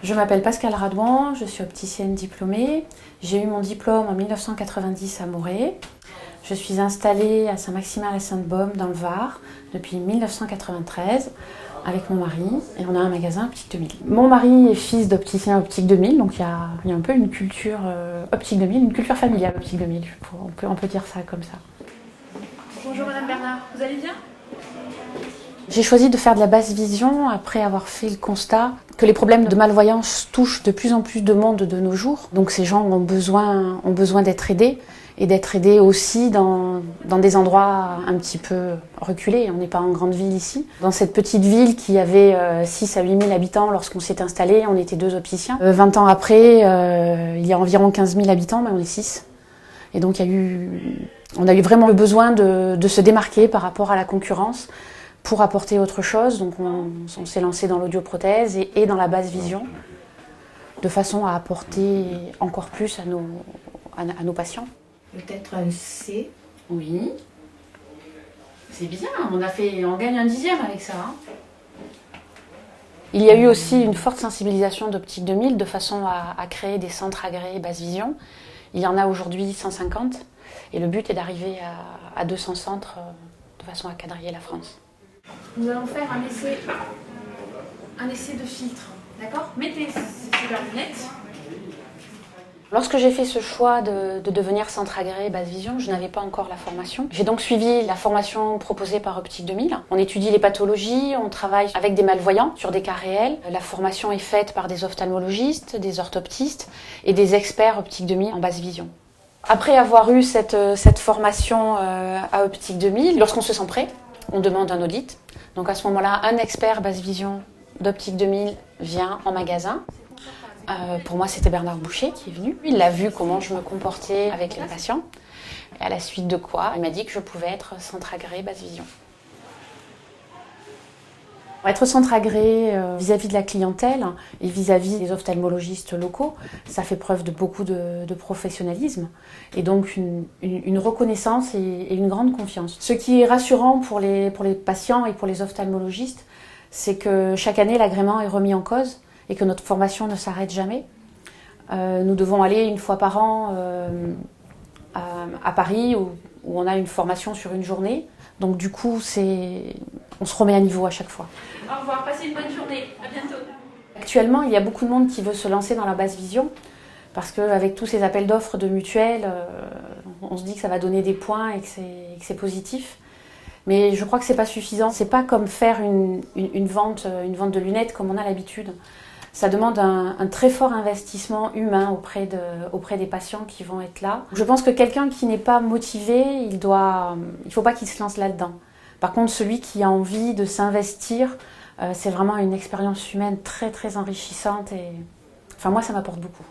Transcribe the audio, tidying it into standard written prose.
Je m'appelle Pascale Radouan, je suis opticienne diplômée. J'ai eu mon diplôme en 1990 à Morée. Je suis installée à Saint-Maximin-la-Sainte-Baume dans le Var depuis 1993 avec mon mari et on a un magasin Optique 2000. Mon mari est fils d'opticien Optique 2000, donc il y a un peu une culture Optique 2000, une culture familiale Optique 2000, on peut dire ça comme ça. Bonjour Madame Bernard, vous allez bien? J'ai choisi de faire de la basse vision après avoir fait le constat que les problèmes de malvoyance touchent de plus en plus de monde de nos jours. Donc ces gens ont besoin d'être aidés et d'être aidés aussi dans des endroits un petit peu reculés. On n'est pas en grande ville ici. Dans cette petite ville qui avait 6 à 8 000 habitants lorsqu'on s'est installé, on était 2 opticiens. 20 ans après, il y a environ 15 000 habitants, mais on est 6. Et donc on a eu vraiment le besoin de se démarquer par rapport à la concurrence pour apporter autre chose. Donc on s'est lancé dans l'audioprothèse et dans la basse vision, de façon à apporter encore plus à nos patients. Peut-être un C. Oui, c'est bien, on gagne un dixième avec ça. Hein. Il y a eu aussi une forte sensibilisation d'Optique 2000 de façon à créer des centres agréés basse vision. Il y en a aujourd'hui 150 et le but est d'arriver à 200 centres de façon à quadriller la France. Nous allons faire un essai de filtre, d'accord? Mettez ces lunettes. Lorsque j'ai fait ce choix de devenir centre agréé basse vision, je n'avais pas encore la formation. J'ai donc suivi la formation proposée par Optique 2000. On étudie les pathologies, on travaille avec des malvoyants sur des cas réels. La formation est faite par des ophtalmologistes, des orthoptistes et des experts Optique 2000 en basse vision. Après avoir eu cette formation à Optique 2000, lorsqu'on se sent prêt, on demande un audit. Donc à ce moment-là, un expert basse vision d'Optique 2000 vient en magasin. Pour moi, c'était Bernard Boucher qui est venu. Il a vu comment je me comportais avec les patients. Et à la suite de quoi, il m'a dit que je pouvais être centre agréé basse vision. Pour être centre agréé vis-à-vis de la clientèle et vis-à-vis des ophtalmologistes locaux, ça fait preuve de beaucoup de professionnalisme et donc une reconnaissance et une grande confiance. Ce qui est rassurant pour les patients et pour les ophtalmologistes, c'est que chaque année l'agrément est remis en cause et que notre formation ne s'arrête jamais. Nous devons aller une fois par an à Paris où on a une formation sur une journée. Donc du coup, on se remet à niveau à chaque fois. Au revoir, passez une bonne journée, à bientôt. Actuellement, il y a beaucoup de monde qui veut se lancer dans la basse vision parce qu'avec tous ces appels d'offres de mutuelles, on se dit que ça va donner des points et que c'est positif. Mais je crois que c'est pas suffisant. C'est pas comme faire une vente de lunettes comme on a l'habitude. Ça demande un très fort investissement humain auprès des patients qui vont être là. Je pense que quelqu'un qui n'est pas motivé, il faut pas qu'il se lance là-dedans. Par contre, celui qui a envie de s'investir, c'est vraiment une expérience humaine très très enrichissante et enfin moi ça m'apporte beaucoup.